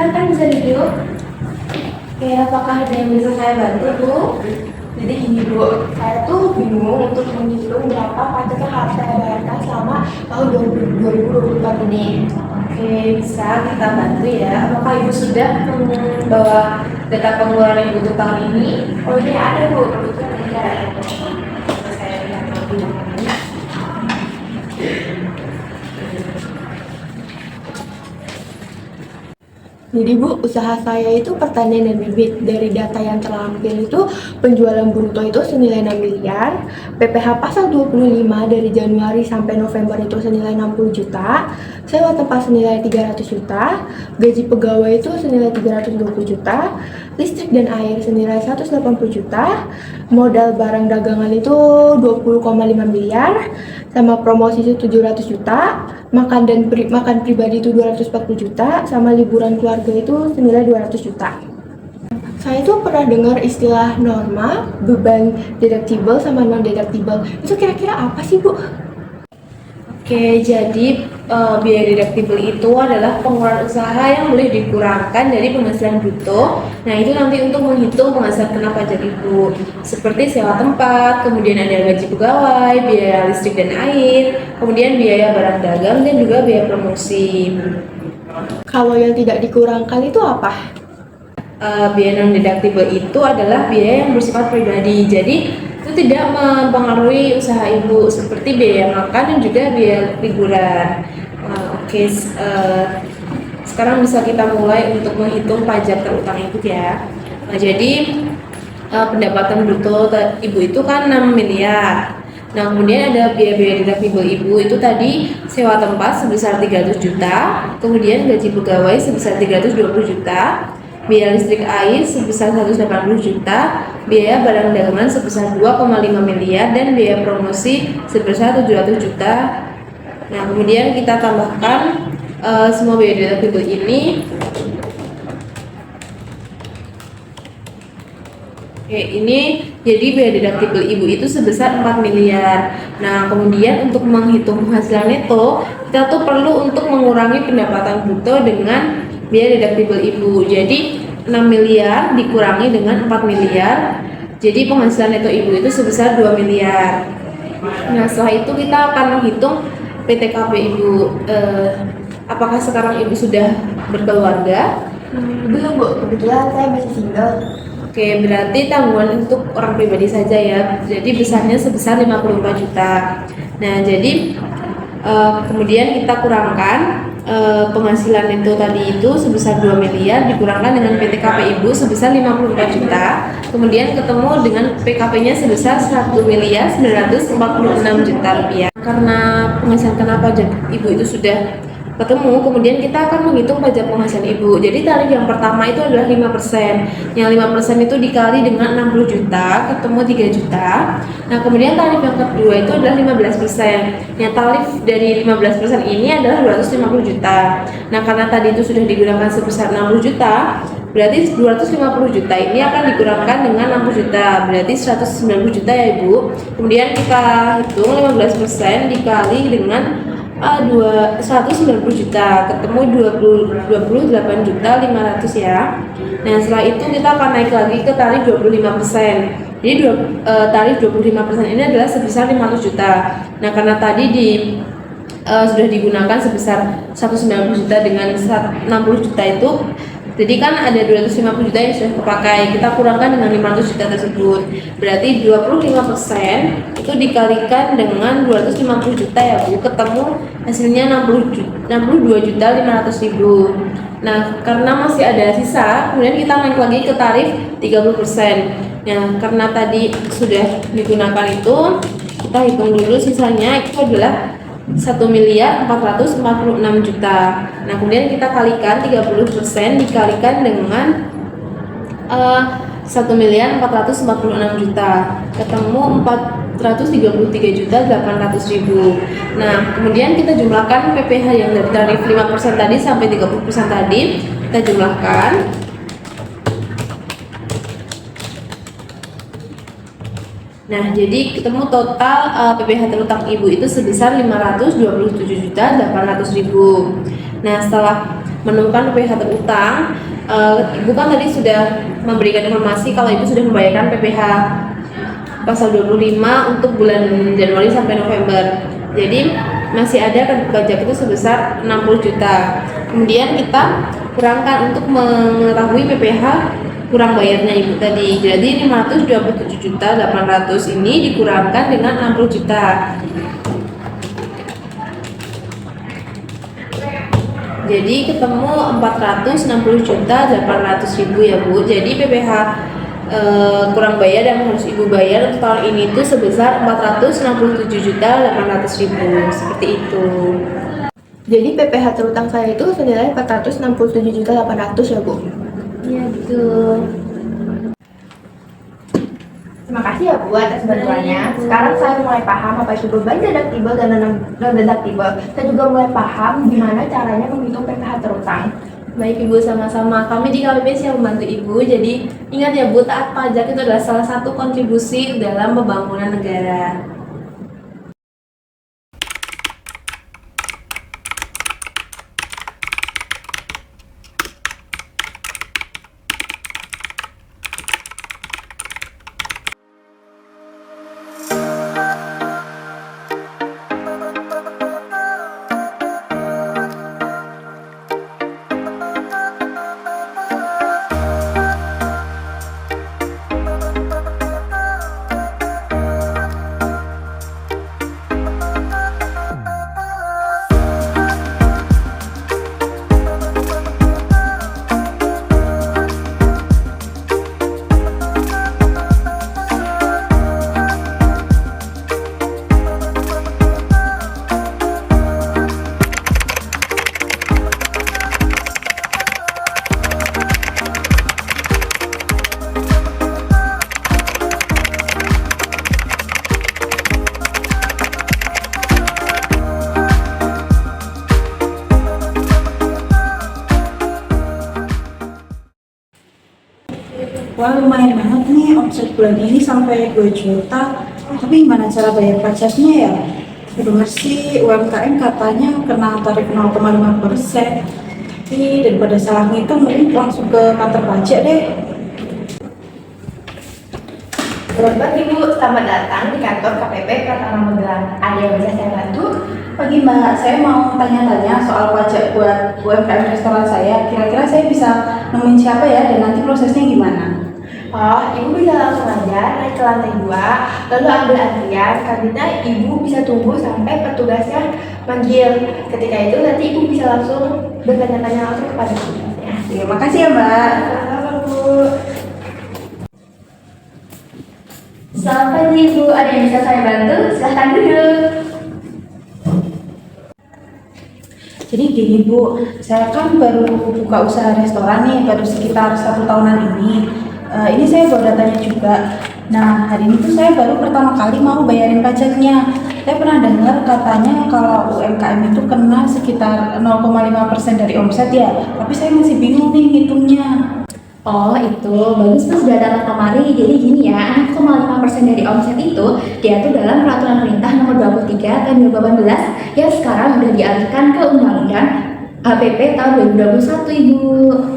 silakan bisa duduk. Oke, apakah ada yang bisa saya bantu, Bu? Jadi gini Bu, saya tuh bingung untuk menghitung berapa pajak yang harus saya bayarkan selama tahun 2024 ini. Oke, bisa kita bantu ya. Apakah Ibu sudah membawa data pengeluaran Ibu untuk tahun ini? Oh ini ada Bu, kebetulan ini ada. Saya lihat lebih dahulu. Jadi Bu, usaha saya itu pertanian dan bibit. Dari data yang terlampir itu, penjualan bruto itu senilai 6 miliar, PPh pasal 25 dari Januari sampai November itu senilai 60 juta, sewa tempat senilai 300 juta, gaji pegawai itu senilai 320 juta, listrik dan air senilai 180 juta, modal barang dagangan itu 20,5 miliar, sama promosi itu 700 juta, makan pribadi itu 240 juta, sama liburan keluarga itu senilai 200 juta. Saya tuh pernah dengar istilah norma, beban deductible sama non deductible. Itu kira-kira apa sih, Bu? Oke, jadi biaya deductible itu adalah pengeluaran usaha yang boleh dikurangkan dari penghasilan bruto. Nah, itu nanti untuk menghitung penghasilan kena pajak Ibu, seperti sewa tempat, kemudian ada gaji pegawai, biaya listrik dan air, kemudian biaya barang dagang dan juga biaya promosi. Kalau yang tidak dikurangkan itu apa? Biaya non deductible itu adalah biaya yang bersifat pribadi. Jadi itu tidak mempengaruhi usaha Ibu, seperti biaya makan dan juga biaya liburan. Sekarang bisa kita mulai untuk menghitung pajak terutang Ibu ya. Nah, jadi pendapatan bruto Ibu itu kan 6 miliar. Nah, kemudian ada biaya-biaya deductible Ibu itu tadi sewa tempat sebesar 300 juta, kemudian gaji pegawai sebesar 320 juta, biaya listrik air sebesar 180 juta, biaya barang dagangan sebesar 2,5 miliar, dan biaya promosi sebesar 700 juta. Nah, kemudian kita tambahkan semua biaya deductible ini. Oke, ini jadi biaya deductible Ibu itu sebesar 4 miliar. Nah, kemudian untuk menghitung penghasilan neto, kita tuh perlu untuk mengurangi pendapatan bruto dengan biaya deductible Ibu. Jadi 6 miliar dikurangi dengan 4 miliar, jadi penghasilan neto Ibu itu sebesar 2 miliar. Nah, setelah itu kita akan menghitung PTKP Ibu. Apakah sekarang Ibu sudah berkeluarga? Belum Bu, kebetulan saya masih single. Oke, berarti tanggungan untuk orang pribadi saja ya. Jadi besarnya sebesar 54 juta. Nah, jadi kemudian kita kurangkan penghasilan neto tadi itu sebesar 2 miliar dikurangkan dengan PTKP Ibu sebesar 54 juta. Kemudian ketemu dengan PKP-nya sebesar 1 miliar 946 juta rupiah. Karena penghasilan kena pajak Ibu itu sudah ketemu, kemudian kita akan menghitung pajak penghasilan Ibu. Jadi tarif yang pertama itu adalah 5%. Yang 5% itu dikali dengan 60 juta, ketemu 3 juta. Nah, kemudian tarif yang kedua itu adalah 15%. Yang tarif dari 15% ini adalah 250 juta. Nah, karena tadi itu sudah digunakan sebesar 60 juta, berarti 250 juta ini akan dikurangkan dengan 60 juta, berarti 190 juta ya Ibu. Kemudian kita hitung 15% dikali dengan 190 juta, ketemu 28 juta 500 ya. Nah, setelah itu kita akan naik lagi ke tarif 25%. Jadi tarif 25% ini adalah sebesar 500 juta. Nah, karena tadi sudah digunakan sebesar 190 juta dengan 60 juta itu, jadi kan ada 250 juta yang sudah terpakai, kita kurangkan dengan 500 juta tersebut. Berarti 25% itu dikalikan dengan 250 juta ya Bu, ketemu hasilnya 62 juta 500 ribu. Nah, karena masih ada sisa, kemudian kita naik lagi ke tarif 30%. Nah, karena tadi sudah digunakan itu, kita hitung dulu sisanya itu adalah 1 miliar 446 juta. Nah, kemudian kita kalikan 30% dikalikan dengan 1 miliar 446 juta, ketemu 433 juta 800 ribu. Nah, kemudian kita jumlahkan PPh yang dari tarif 5% tadi sampai 30% tadi, kita jumlahkan. Nah, jadi ketemu total PPh terutang Ibu itu sebesar 527 juta 800 ribu. Nah, setelah menemukan PPh terutang, Ibu kan tadi sudah memberikan informasi kalau Ibu sudah membayarkan PPh pasal 25 untuk bulan Januari sampai November. Jadi masih ada kredit pajak itu sebesar 60 juta. Kemudian kita kurangkan untuk mengetahui PPh kurang bayarnya Ibu tadi. Jadi 527.800 ini dikurangkan dengan 60 juta. Jadi ketemu 460.800.000 ya Bu. Jadi PPh kurang bayar yang harus Ibu bayar untuk tahun ini itu sebesar 467.800.000 seperti itu. Jadi PPh terutang saya itu senilai 467.800 ya Bu? Iya betul. Terima kasih ya Bu atas bantuannya. Sekarang saya mulai paham apa itu beban deductible dan non-deductible. Saya juga mulai paham gimana caranya menghitung PPh terutang. Baik Ibu, sama-sama. Kami di KPP siap membantu Ibu. Jadi ingat ya Bu, taat pajak itu adalah salah satu kontribusi dalam pembangunan negara. Wah, lumayan banget nih omset bulan ini sampai 2 juta. Tapi gimana cara bayar pajaknya ya? Dengar sih UMKM katanya kena tarif 0,5%. Tapi daripada salah ngitung, mending langsung ke kantor pajak deh. Selamat pagi Bu, selamat datang di kantor KPP Pratama Magelang. Ada yang bisa saya bantu? Pagi Mbak, saya mau tanya-tanya soal pajak buat UMKM restoran saya. Kira-kira saya bisa nemuin siapa ya dan nanti prosesnya gimana? Oh, Ibu bisa langsung aja naik ke lantai 2, lalu ambil antrian, karena Ibu bisa tunggu sampai petugasnya manggil. Ketika itu nanti Ibu bisa langsung bertanya-tanya langsung kepada petugasnya. Terima kasih ya Mbak. Sama-sama Bu. Selamat pagi Ibu, ada yang bisa saya bantu? Silahkan duduk. Jadi gini Bu, saya kan baru buka usaha restoran nih, baru sekitar 1 tahunan ini. Ini saya bawa datanya juga. Nah, hari ini tuh saya baru pertama kali mau bayarin pajaknya. Saya pernah dengar katanya kalau UMKM itu kena sekitar 0,5% dari omset ya. Tapi saya masih bingung nih ngitungnya. Oh itu, bagus Mas sudah datang kemari. Jadi gini ya, 0,5% dari omset itu diatur dalam Peraturan Pemerintah Nomor 23 Tahun 2018 yang sekarang sudah dialihkan ke Undang-Undang HPP tahun 2021 Ibu.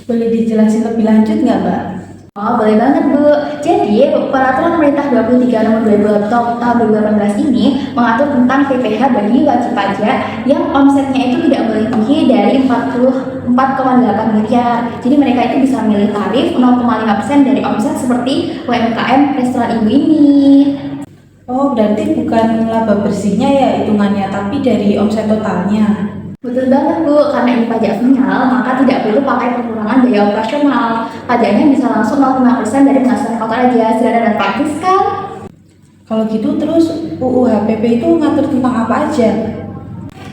Boleh dijelasin lebih lanjut nggak Mbak? Oh boleh banget Bu. Jadi Peraturan Pemerintah 23 Nomor 20 Tahun 2018 ini mengatur tentang PPh bagi wajib pajak yang omsetnya itu tidak melebihi dari 44,8 miliar. Jadi mereka itu bisa milih tarif 0,5% dari omset seperti UMKM restoran Ibu ini. Oh, berarti bukan laba bersihnya ya hitungannya, tapi dari omset totalnya. Betul banget Bu, karena ini pajak final, maka tidak perlu pakai pengurangan biaya operasional. Pajaknya bisa langsung 0,5% dari penghasilan kotor aja, sederhana dan praktis kan? Kalau gitu terus UU HPP itu ngatur tentang apa aja?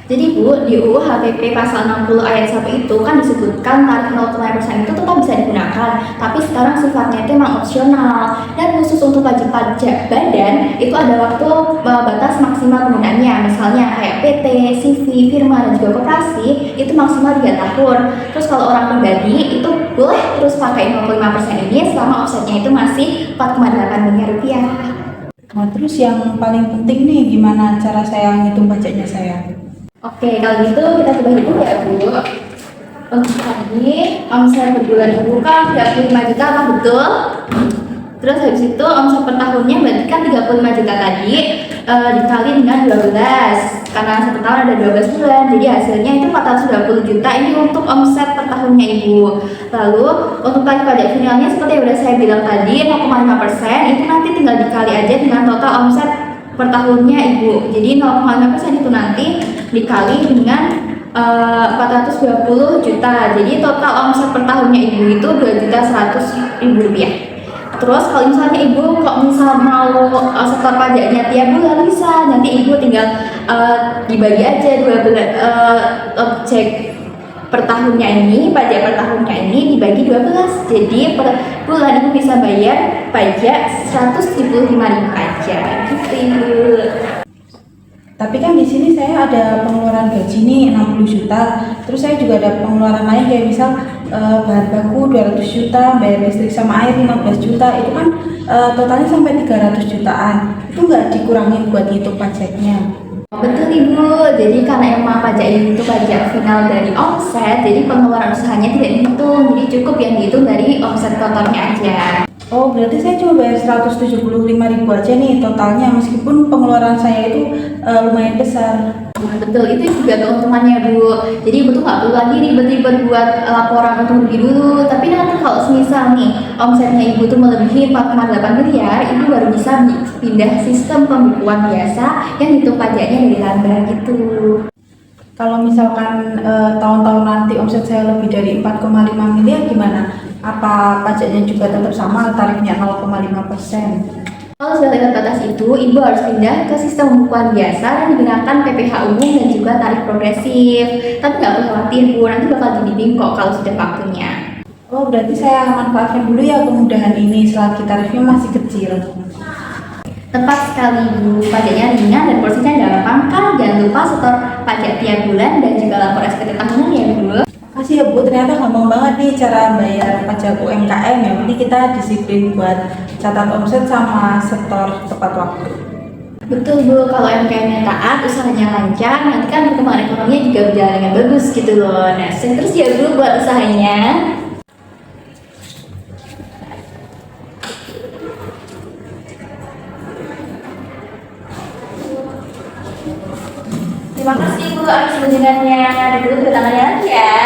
Jadi Bu, di UU HPP pasal 60 ayat 1 itu kan disebutkan tarif 0,5% itu tetap bisa digunakan, tapi sekarang sifatnya itu memang opsional. Dan khusus untuk wajib pajak badan, itu ada waktu batas maksimal penggunaannya. Misalnya kayak PT, CV, firma, dan juga koperasi, itu maksimal 3 tahun. Terus kalau orang pribadi, itu boleh terus pakai 0,5% ini selama offsetnya itu masih 4,8 miliar rupiah. Nah, terus yang paling penting nih, gimana cara saya ngitung pajaknya saya? Oke, kalau gitu kita coba hitung ya Bu. Untuk tadi omset per bulan Ibu kan 35 juta, apa betul? Terus habis itu omset per tahunnya berarti kan 35 juta tadi dikali dengan 12 karena 1 tahun ada 12 bulan, jadi hasilnya itu 420 juta. Ini untuk omset per tahunnya Ibu. Lalu untuk tadi pajak finalnya seperti yang udah saya bilang tadi 0,5%, itu nanti tinggal dikali aja dengan total omset per tahunnya Ibu. Jadi 0,5% itu nanti dikali dengan 420 juta. Jadi total omset per tahunnya Ibu itu 2.100.000 rupiah. Terus kalau misalnya Ibu kok misal mau setor pajaknya tiap bulan bisa, nanti Ibu tinggal dibagi aja 12 objek per tahunnya ini, pajak per tahunnya ini dibagi 12. Jadi per bulan Ibu bisa bayar pajak 175.000 aja gitu Ibu. Tapi kan di sini saya ada pengeluaran gaji nih 60 juta. Terus saya juga ada pengeluaran lain kayak misal bahan baku 200 juta, bayar listrik sama air 15 juta. Itu kan totalnya sampai 300 jutaan. Itu nggak dikurangin buat ngitung pajaknya. Betul Ibu, jadi karena emang pajak ini itu pajak final dari omset, jadi pengeluaran usahanya tidak dihitung, jadi cukup yang dihitung dari omset kotornya aja. Oh, berarti saya cuma bayar 175.000 aja nih totalnya, meskipun pengeluaran saya itu lumayan besar. Betul, itu juga keuntungannya Bu. Jadi Ibu tuh nggak perlu lagi ribet-ribet buat laporan untuk rugi dulu. Tapi nanti kalau semisal nih omsetnya Ibu tuh melebihi 4,8 miliar, Ibu baru bisa pindah sistem pembukuan biasa yang hitung pajaknya dari laba gitu. Kalau misalkan tahun-tahun nanti omset saya lebih dari 4,5 miliar gimana? Apa pajaknya juga tetap sama, tarifnya 0,5%? Kalau sudah lewat batas itu, Ibu harus pindah ke sistem pembukuan biasa dan digunakan PPh umum dan juga tarif progresif. Tapi nggak perlu khawatir Bu, nanti bakal dibimbing kok kalau sudah waktunya. Oh, berarti saya manfaatkan dulu ya kemudahan ini selagi tarifnya masih kecil. Tepat sekali Bu, pajaknya ringan dan porsinya gampang kan. Jangan lupa setor pajak tiap bulan dan juga lapor SPT tahunan ya Bu. Makasih ya Bu, ternyata gampang banget nih cara bayar pajak UMKM ya. Jadi kita disiplin buat catat omset sama setor tepat waktu. Betul Bu, kalau UMKM-nya taat, usahanya lancar, nanti kan perkembangan ekonominya juga berjalan dengan bagus gitu loh. Nah, terus ya Bu buat usahanya. Terima kasih Bu atas kunjungannya. Dulu kedatangannya lagi ya.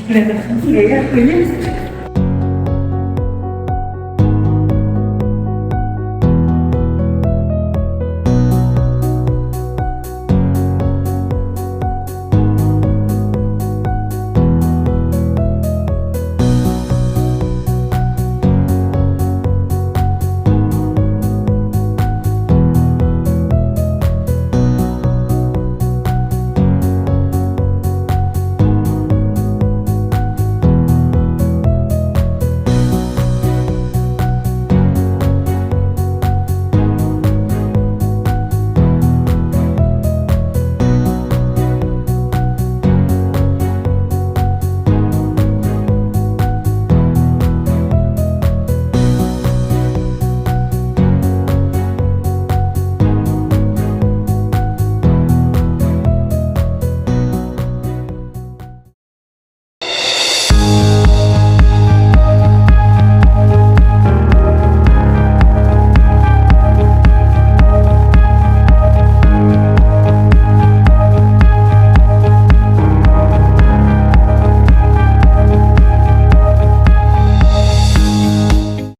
Iya,